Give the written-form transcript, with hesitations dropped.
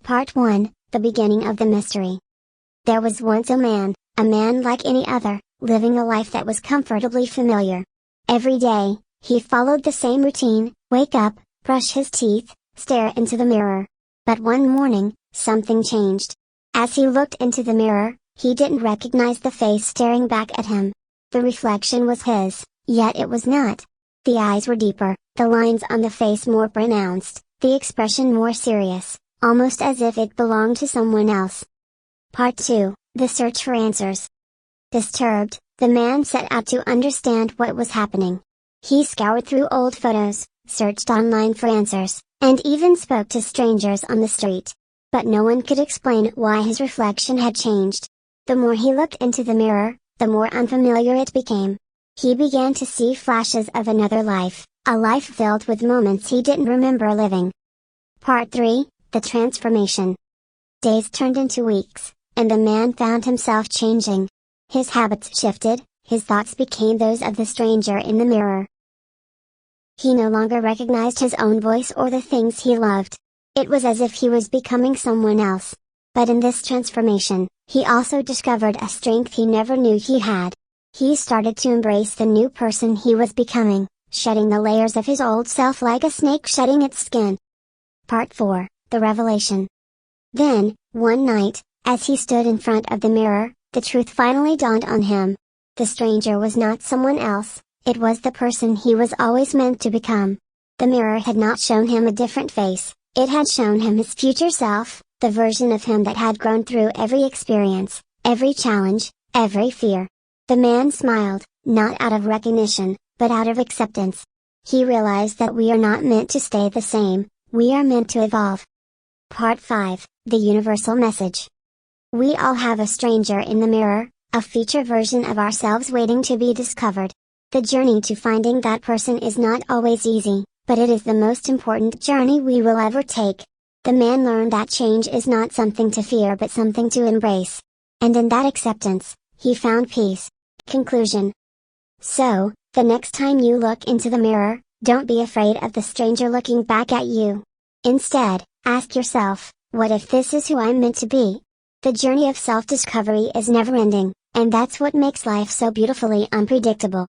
Part 1, The Beginning of the Mystery. There was once a man like any other, living a life that was comfortably familiar. Every day, he followed the same routine: wake up, brush his teeth, stare into the mirror. But one morning, something changed. As he looked into the mirror, he didn't recognize the face staring back at him. The reflection was his, yet it was not. The eyes were deeper, the lines on the face more pronounced, the expression more serious, almost as if it belonged to someone else. Part 2, The Search for Answers. Disturbed, the man set out to understand what was happening. He scoured through old photos, searched online for answers, and even spoke to strangers on the street. But no one could explain why his reflection had changed. The more he looked into the mirror, the more unfamiliar it became. He began to see flashes of another life, a life filled with moments he didn't remember living. Part 3, The Transformation. Days turned into weeks, and the man found himself changing. His habits shifted, his thoughts became those of the stranger in the mirror. He no longer recognized his own voice or the things he loved. It was as if he was becoming someone else. But in this transformation, he also discovered a strength he never knew he had. He started to embrace the new person he was becoming, shedding the layers of his old self like a snake shedding its skin. Part 4, The Revelation. Then, one night, as he stood in front of the mirror, the truth finally dawned on him. The stranger was not someone else, it was the person he was always meant to become. The mirror had not shown him a different face, it had shown him his future self, the version of him that had grown through every experience, every challenge, every fear. The man smiled, not out of recognition, but out of acceptance. He realized that we are not meant to stay the same, we are meant to evolve. Part 5, The Universal Message. We all have a stranger in the mirror, a future version of ourselves waiting to be discovered. The journey to finding that person is not always easy, but it is the most important journey we will ever take. The man learned that change is not something to fear but something to embrace. And in that acceptance, he found peace. Conclusion. So, the next time you look into the mirror, don't be afraid of the stranger looking back at you. Instead, ask yourself, what if this is who I'm meant to be? The journey of self-discovery is never-ending, and that's what makes life so beautifully unpredictable.